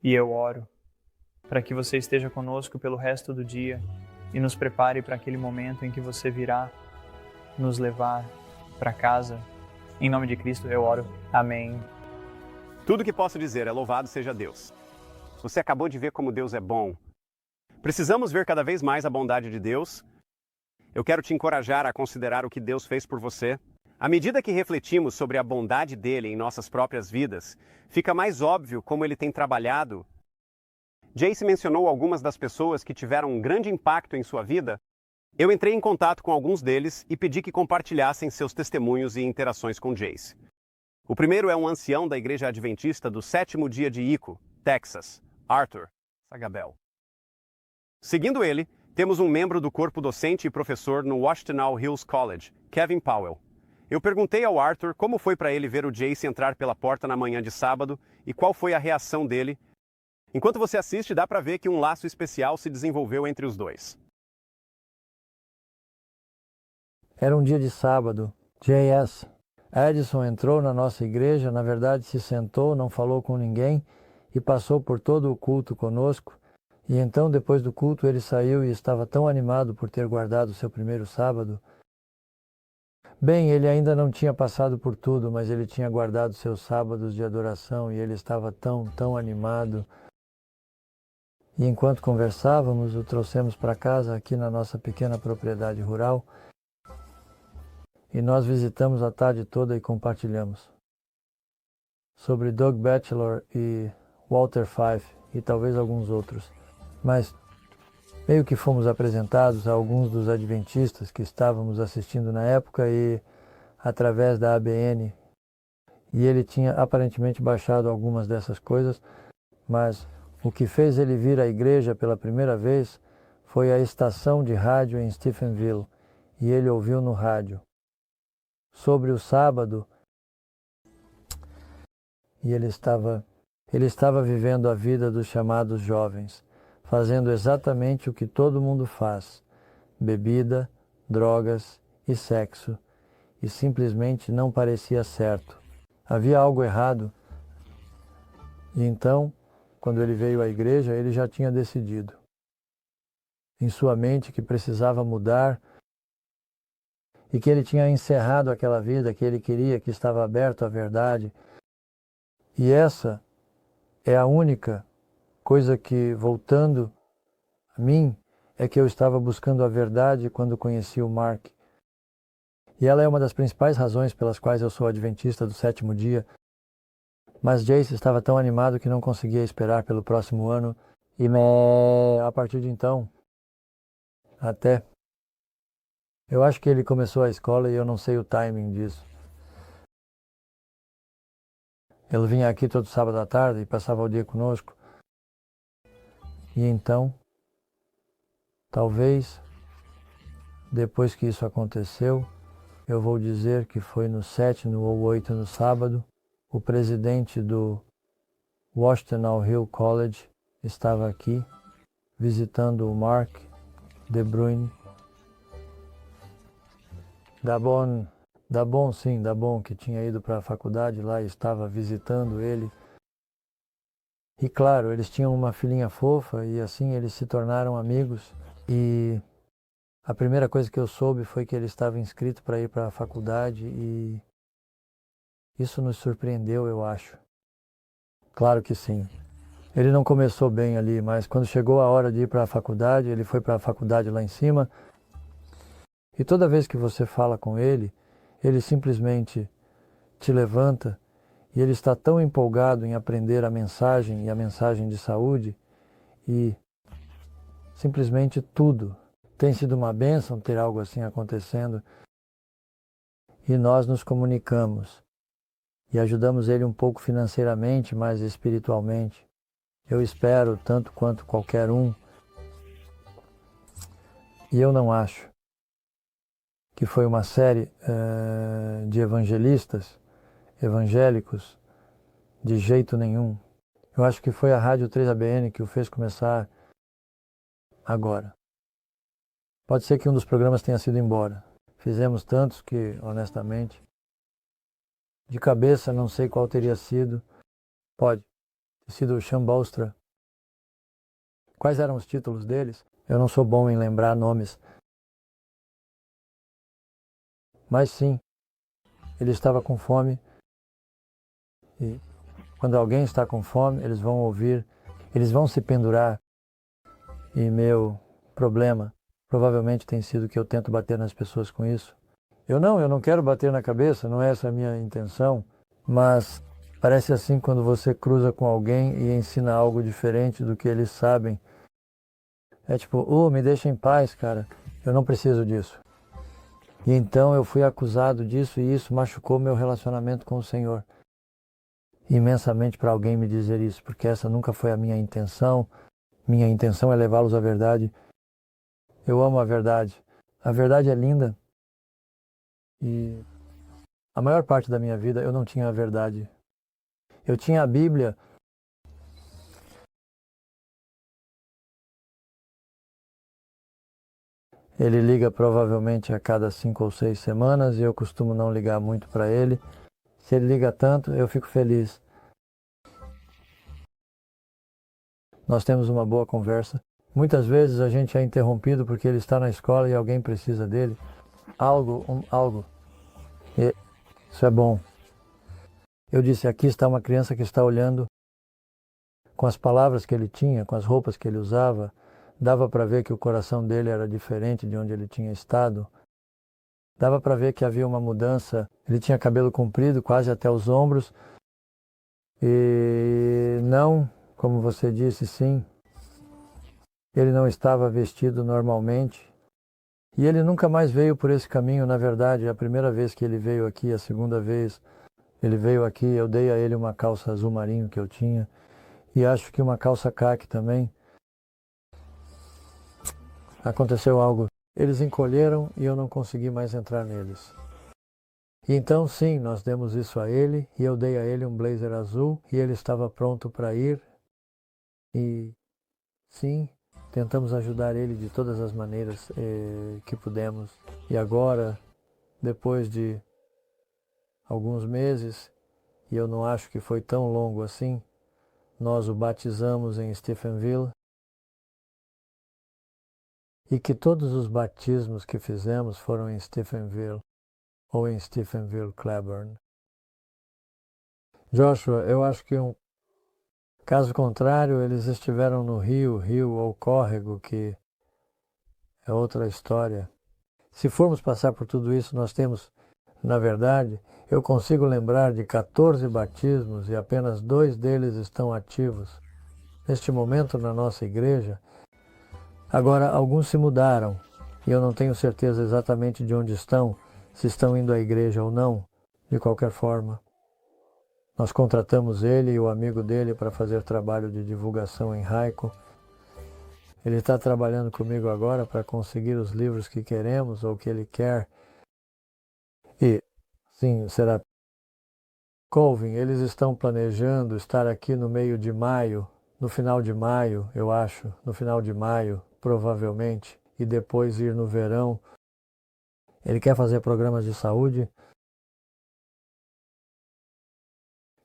E eu oro para que você esteja conosco pelo resto do dia e nos prepare para aquele momento em que você virá nos levar para casa. Em nome de Cristo eu oro. Amém. Tudo que posso dizer é louvado seja Deus. Você acabou de ver como Deus é bom. Precisamos ver cada vez mais a bondade de Deus. Eu quero te encorajar a considerar o que Deus fez por você. À medida que refletimos sobre a bondade dele em nossas próprias vidas, fica mais óbvio como ele tem trabalhado. Jace mencionou algumas das pessoas que tiveram um grande impacto em sua vida. Eu entrei em contato com alguns deles e pedi que compartilhassem seus testemunhos e interações com Jace. O primeiro é um ancião da Igreja Adventista do 7º dia de Ico, Texas, Arthur Sagabel. Seguindo ele, temos um membro do corpo docente e professor no Washtenaw Hills College, Kevin Powell. Eu perguntei ao Arthur como foi para ele ver o Jace entrar pela porta na manhã de sábado e qual foi a reação dele. Enquanto você assiste, dá para ver que um laço especial se desenvolveu entre os dois. Era um dia de sábado. J.S. Edison entrou na nossa igreja, na verdade se sentou, não falou com ninguém e passou por todo o culto conosco. E então, depois do culto, ele saiu e estava tão animado por ter guardado seu primeiro sábado. Bem, ele ainda não tinha passado por tudo, mas ele tinha guardado seus sábados de adoração e ele estava tão animado. E enquanto conversávamos, o trouxemos para casa aqui na nossa pequena propriedade rural. E nós visitamos a tarde toda e compartilhamos sobre Doug Batchelor e Walter Fife e talvez alguns outros. Mas meio que fomos apresentados a alguns dos adventistas que estávamos assistindo na época e através da ABN. E ele tinha aparentemente baixado algumas dessas coisas, mas o que fez ele vir à igreja pela primeira vez foi a estação de rádio em Stephenville e ele ouviu no rádio sobre o sábado e ele estava vivendo a vida dos chamados jovens, fazendo exatamente o que todo mundo faz, bebida, drogas e sexo, e simplesmente não parecia certo. Havia algo errado. E então, quando ele veio à igreja, ele já tinha decidido. em sua mente que precisava mudar e que ele tinha encerrado aquela vida que ele queria, que estava aberto à verdade. E essa é a única coisa que, voltando a mim, é que eu estava buscando a verdade quando conheci o Mark. E ela é uma das principais razões pelas quais eu sou adventista do sétimo dia. Mas Jace estava tão animado que não conseguia esperar pelo próximo ano. E a partir de então, até, eu acho que ele começou a escola e eu não sei o timing disso. Ele vinha aqui todo sábado à tarde e passava o dia conosco. E então, talvez, depois que isso aconteceu, eu vou dizer que foi no 7 ou 8 no sábado, o presidente do Washtenaw Hill College estava aqui visitando o Mark De Bruyne. Dabon, que tinha ido para a faculdade lá e estava visitando ele. E claro, eles tinham uma filhinha fofa e assim eles se tornaram amigos. E a primeira coisa que eu soube foi que ele estava inscrito para ir para a faculdade e isso nos surpreendeu, eu acho. Claro que sim. Ele não começou bem ali, mas quando chegou a hora de ir para a faculdade, ele foi para a faculdade lá em cima. E toda vez que você fala com ele, ele simplesmente te levanta e ele está tão empolgado em aprender a mensagem e a mensagem de saúde e simplesmente tudo. Tem sido uma bênção ter algo assim acontecendo e nós nos comunicamos e ajudamos ele um pouco financeiramente, mas espiritualmente. Eu espero tanto quanto qualquer um. E eu não acho que foi uma série de evangelistas, evangélicos, de jeito nenhum. Eu acho que foi a Rádio 3ABN que o fez começar agora. Pode ser que um dos programas tenha sido embora. Fizemos tantos que, honestamente, de cabeça não sei qual teria sido. Pode ter sido o Shambostra. Quais eram os títulos deles? Eu não sou bom em lembrar nomes. Mas sim, ele estava com fome. E quando alguém está com fome, eles vão ouvir, eles vão se pendurar. E meu problema provavelmente tem sido que eu tento bater nas pessoas com isso. Eu não quero bater na cabeça, não é essa a minha intenção, mas parece assim quando você cruza com alguém e ensina algo diferente do que eles sabem. É tipo, me deixa em paz, cara, eu não preciso disso. E então eu fui acusado disso e isso machucou meu relacionamento com o Senhor. Imensamente para alguém me dizer isso, porque essa nunca foi a minha intenção. Minha intenção é levá-los à verdade. Eu amo a verdade. A verdade é linda. E a maior parte da minha vida eu não tinha a verdade. Eu tinha a Bíblia. Ele liga provavelmente a cada 5 ou 6 semanas e eu costumo não ligar muito para ele. Se ele liga tanto, eu fico feliz. Nós temos uma boa conversa. Muitas vezes a gente é interrompido porque ele está na escola e alguém precisa dele. Algo. E isso é bom. Eu disse, aqui está uma criança que está olhando com as palavras que ele tinha, com as roupas que ele usava. Dava para ver que o coração dele era diferente de onde ele tinha estado. Dava para ver que havia uma mudança. Ele tinha cabelo comprido, quase até os ombros. E não, como você disse, sim. Ele não estava vestido normalmente. E ele nunca mais veio por esse caminho, na verdade. A primeira vez que ele veio aqui, a segunda vez ele veio aqui, eu dei a ele uma calça azul marinho que eu tinha. E acho que uma calça caqui também. Aconteceu algo. Eles encolheram e eu não consegui mais entrar neles. E então, sim, nós demos isso a ele e eu dei a ele um blazer azul e ele estava pronto para ir. E, sim, tentamos ajudar ele de todas as maneiras que pudemos. E agora, depois de alguns meses, e eu não acho que foi tão longo assim, nós o batizamos em Stephenville. e que todos os batismos que fizemos foram em Stephenville ou em Stephenville, Claiborne. Joshua, eu acho que caso contrário, eles estiveram no rio ou córrego, que é outra história. Se formos passar por tudo isso, nós temos, na verdade, eu consigo lembrar de 14 batismos e apenas 2 deles estão ativos neste momento na nossa igreja. Agora, alguns se mudaram e eu não tenho certeza exatamente de onde estão, se estão indo à igreja ou não. De qualquer forma, nós contratamos ele e o amigo dele para fazer trabalho de divulgação em Haiku. Ele está trabalhando comigo agora para conseguir os livros que queremos ou que ele quer. E, sim, será Colvin, eles estão planejando estar aqui no meio de maio, no final de maio, eu acho, no final de maio, provavelmente, e depois ir no verão. Ele quer fazer programas de saúde.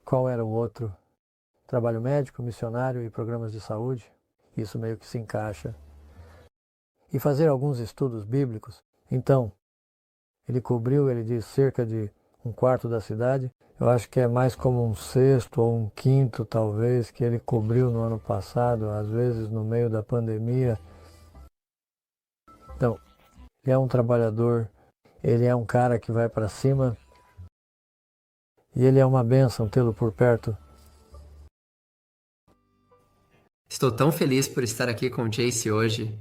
Qual era o outro? Trabalho médico, missionário e programas de saúde. Isso meio que se encaixa. E fazer alguns estudos bíblicos. Então, ele diz, cerca de 1/4 da cidade. Eu acho que é mais como 1/6 ou 1/5, talvez, que ele cobriu no ano passado, às vezes no meio da pandemia. Então, ele é um trabalhador, ele é um cara que vai para cima e ele é uma bênção tê-lo por perto. Estou tão feliz por estar aqui com o Jace hoje.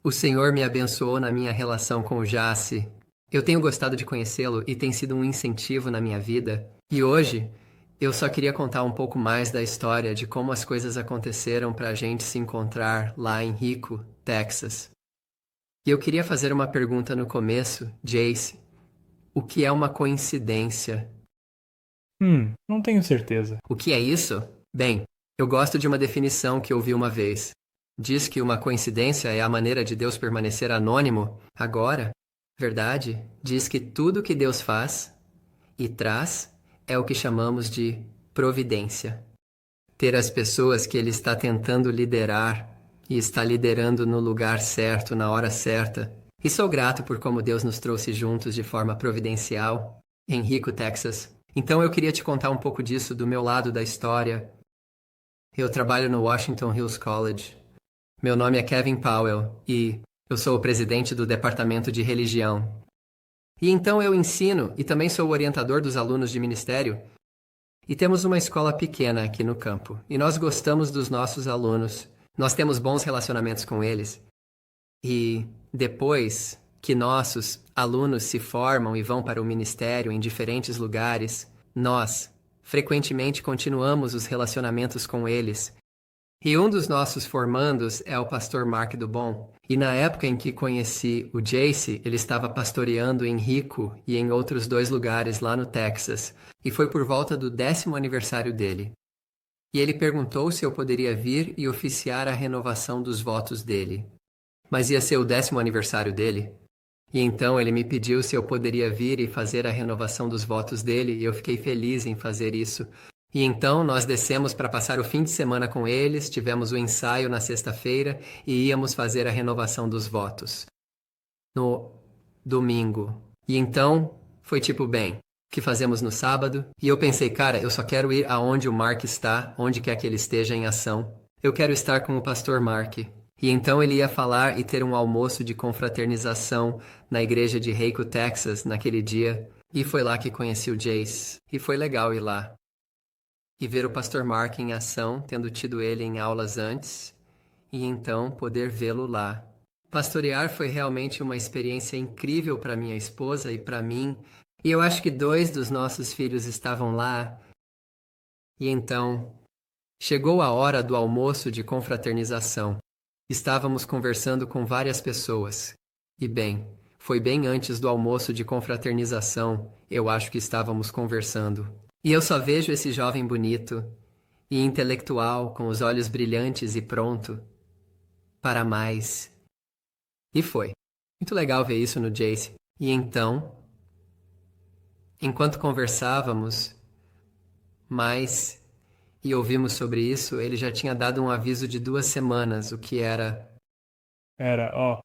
O Senhor me abençoou na minha relação com o Jace. Eu tenho gostado de conhecê-lo e tem sido um incentivo na minha vida. E hoje, eu só queria contar um pouco mais da história de como as coisas aconteceram para a gente se encontrar lá em Rico, Texas. E eu queria fazer uma pergunta no começo, Jace. O que é uma coincidência? Não tenho certeza. O que é isso? Bem, eu gosto de uma definição que ouvi uma vez. Diz que uma coincidência é a maneira de Deus permanecer anônimo. Agora, verdade, diz que tudo que Deus faz e traz é o que chamamos de providência. Ter as pessoas que Ele está tentando liderar e está liderando no lugar certo, na hora certa. E sou grato por como Deus nos trouxe juntos de forma providencial em Rico, Texas. Então eu queria te contar um pouco disso do meu lado da história. Eu trabalho no Washington Hills College. Meu nome é Kevin Powell e eu sou o presidente do departamento de religião. E então eu ensino e também sou o orientador dos alunos de ministério. E temos uma escola pequena aqui no campo. E nós gostamos dos nossos alunos. Nós temos bons relacionamentos com eles. E depois que nossos alunos se formam e vão para o ministério em diferentes lugares, nós frequentemente continuamos os relacionamentos com eles. E um dos nossos formandos é o pastor Mark Dubon. E na época em que conheci o Jace, ele estava pastoreando em Rico e em outros 2 lugares lá no Texas. E foi por volta do 10º aniversário dele. E ele perguntou se eu poderia vir e oficiar a renovação dos votos dele. Mas ia ser o 10º aniversário dele. E então ele me pediu se eu poderia vir e fazer a renovação dos votos dele, e eu fiquei feliz em fazer isso. E então nós descemos para passar o fim de semana com eles, tivemos o ensaio na sexta-feira e íamos fazer a renovação dos votos no domingo. E então foi tipo, bem, o que fazemos no sábado? E eu pensei, cara, eu só quero ir aonde o Mark está, onde quer que ele esteja em ação. Eu quero estar com o pastor Mark. E então ele ia falar e ter um almoço de confraternização na igreja de Rico, Texas, naquele dia. E foi lá que conheci o Jace. E foi legal ir lá. E ver o pastor Mark em ação, tendo tido ele em aulas antes. E então poder vê-lo lá. Pastorear foi realmente uma experiência incrível para minha esposa e para mim. E eu acho que 2 dos nossos filhos estavam lá. E então chegou a hora do almoço de confraternização. Estávamos conversando com várias pessoas. E bem, foi bem antes do almoço de confraternização, eu acho que estávamos conversando. E eu só vejo esse jovem bonito e intelectual, com os olhos brilhantes e pronto para mais. E foi. Muito legal ver isso no Jace. E então, enquanto conversávamos mais e ouvimos sobre isso, ele já tinha dado um aviso de 2 semanas, o que era Deixa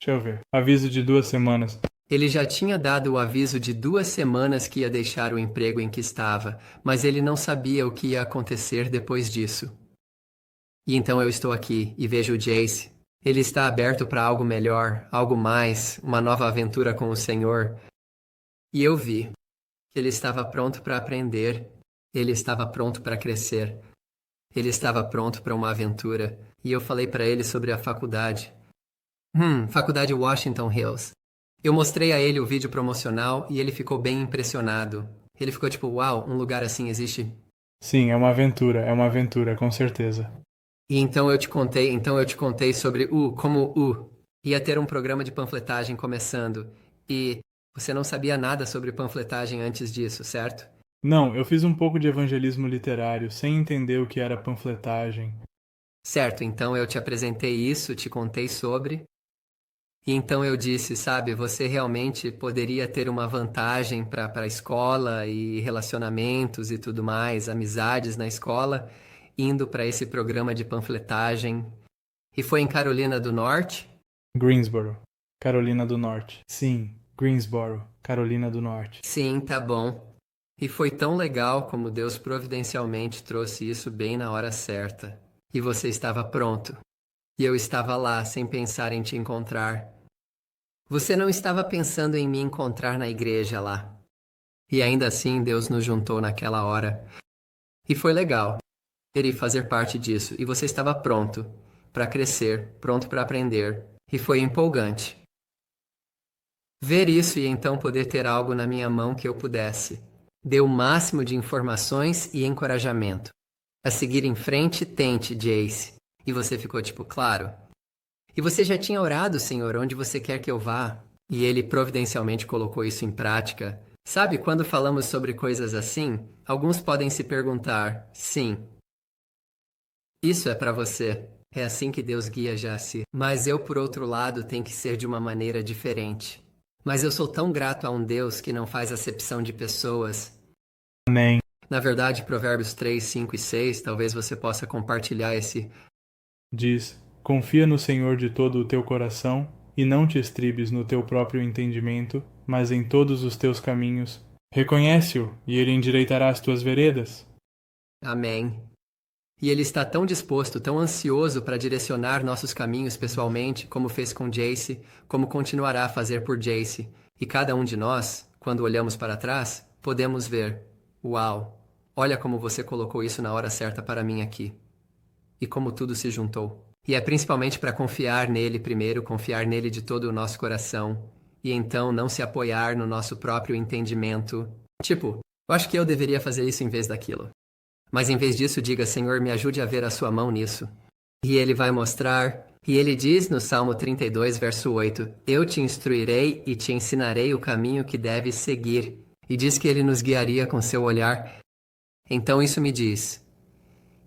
eu ver. Aviso de 2 semanas. Ele já tinha dado o aviso de 2 semanas que ia deixar o emprego em que estava, mas ele não sabia o que ia acontecer depois disso. E então eu estou aqui e vejo o Jace. Ele está aberto para algo melhor, algo mais, uma nova aventura com o Senhor. E eu vi que ele estava pronto para aprender, ele estava pronto para crescer, ele estava pronto para uma aventura. E eu falei para ele sobre a faculdade. Faculdade Washington Hills. Eu mostrei a ele o vídeo promocional e ele ficou bem impressionado. Ele ficou tipo, uau, um lugar assim existe? Sim, é uma aventura, com certeza. E então eu te contei sobre como ia ter um programa de panfletagem começando. E você não sabia nada sobre panfletagem antes disso, certo? Não, eu fiz um pouco de evangelismo literário, sem entender o que era panfletagem. Certo, então eu te apresentei isso, te contei sobre. E então eu disse, sabe, você realmente poderia ter uma vantagem para a escola e relacionamentos e tudo mais, amizades na escola, indo para esse programa de panfletagem. E foi em Carolina do Norte? Greensboro, Carolina do Norte. Sim, Greensboro, Carolina do Norte. Sim, tá bom. E foi tão legal como Deus providencialmente trouxe isso bem na hora certa. E você estava pronto. E eu estava lá sem pensar em te encontrar. Você não estava pensando em me encontrar na igreja lá. E ainda assim Deus nos juntou naquela hora. E foi legal. Queria fazer parte disso. E você estava pronto para crescer, pronto para aprender. E foi empolgante. Ver isso e então poder ter algo na minha mão que eu pudesse. Deu o máximo de informações e encorajamento. A seguir em frente, tente, Jace. E você ficou tipo, claro. E você já tinha orado, Senhor, onde você quer que eu vá? E ele providencialmente colocou isso em prática. Sabe, quando falamos sobre coisas assim, alguns podem se perguntar, sim, isso é para você. É assim que Deus guia Jace. Mas eu, por outro lado, tenho que ser de uma maneira diferente. Mas eu sou tão grato a um Deus que não faz acepção de pessoas. Amém. Na verdade, Provérbios 3, 5 e 6, talvez você possa compartilhar esse. Diz, confia no Senhor de todo o teu coração, e não te estribes no teu próprio entendimento, mas em todos os teus caminhos. Reconhece-o, e ele endireitará as tuas veredas. Amém. E ele está tão disposto, tão ansioso para direcionar nossos caminhos pessoalmente, como fez com Jace, como continuará a fazer por Jace. E cada um de nós, quando olhamos para trás, podemos ver, uau, olha como você colocou isso na hora certa para mim aqui. E como tudo se juntou. E é principalmente para confiar nele primeiro, confiar nele de todo o nosso coração, e então não se apoiar no nosso próprio entendimento. Tipo, eu acho que eu deveria fazer isso em vez daquilo. Mas em vez disso, diga, Senhor, me ajude a ver a sua mão nisso. E ele vai mostrar. E ele diz no Salmo 32, verso 8, eu te instruirei e te ensinarei o caminho que deves seguir. E diz que ele nos guiaria com seu olhar. Então isso me diz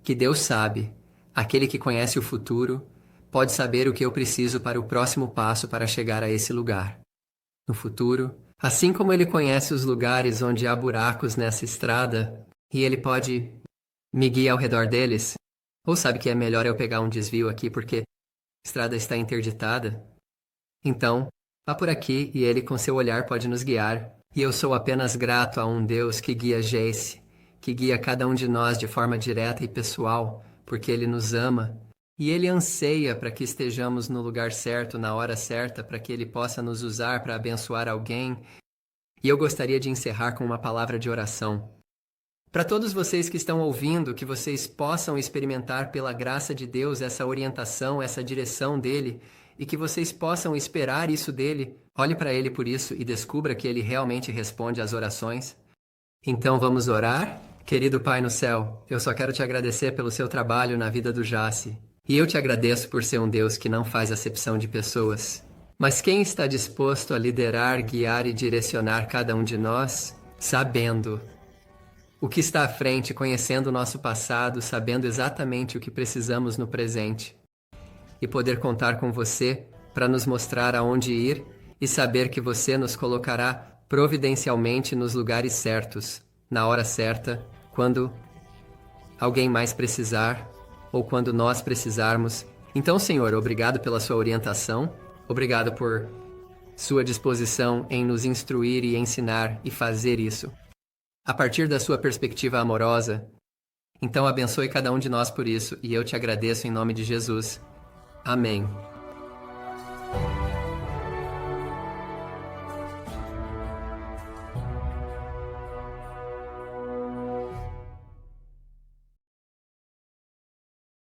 que Deus sabe, aquele que conhece o futuro, pode saber o que eu preciso para o próximo passo para chegar a esse lugar. No futuro, assim como ele conhece os lugares onde há buracos nessa estrada, e ele pode me guia ao redor deles? Ou sabe que é melhor eu pegar um desvio aqui porque a estrada está interditada? Então, vá por aqui e ele com seu olhar pode nos guiar. E eu sou apenas grato a um Deus que guia Jace, que guia cada um de nós de forma direta e pessoal, porque ele nos ama. E ele anseia para que estejamos no lugar certo, na hora certa, para que ele possa nos usar para abençoar alguém. E eu gostaria de encerrar com uma palavra de oração. Para todos vocês que estão ouvindo, que vocês possam experimentar pela graça de Deus essa orientação, essa direção dele, e que vocês possam esperar isso dele. Olhe para ele por isso e descubra que ele realmente responde às orações. Então vamos orar? Querido Pai no céu, eu só quero te agradecer pelo seu trabalho na vida do Jace. E eu te agradeço por ser um Deus que não faz acepção de pessoas. Mas quem está disposto a liderar, guiar e direcionar cada um de nós, sabendo o que está à frente, conhecendo o nosso passado, sabendo exatamente o que precisamos no presente. E poder contar com você para nos mostrar aonde ir e saber que você nos colocará providencialmente nos lugares certos, na hora certa, quando alguém mais precisar ou quando nós precisarmos, Então, Senhor, obrigado pela sua orientação, obrigado por sua disposição em nos instruir e ensinar e fazer isso. A partir da sua perspectiva amorosa, então abençoe cada um de nós por isso, e eu te agradeço em nome de Jesus. Amém.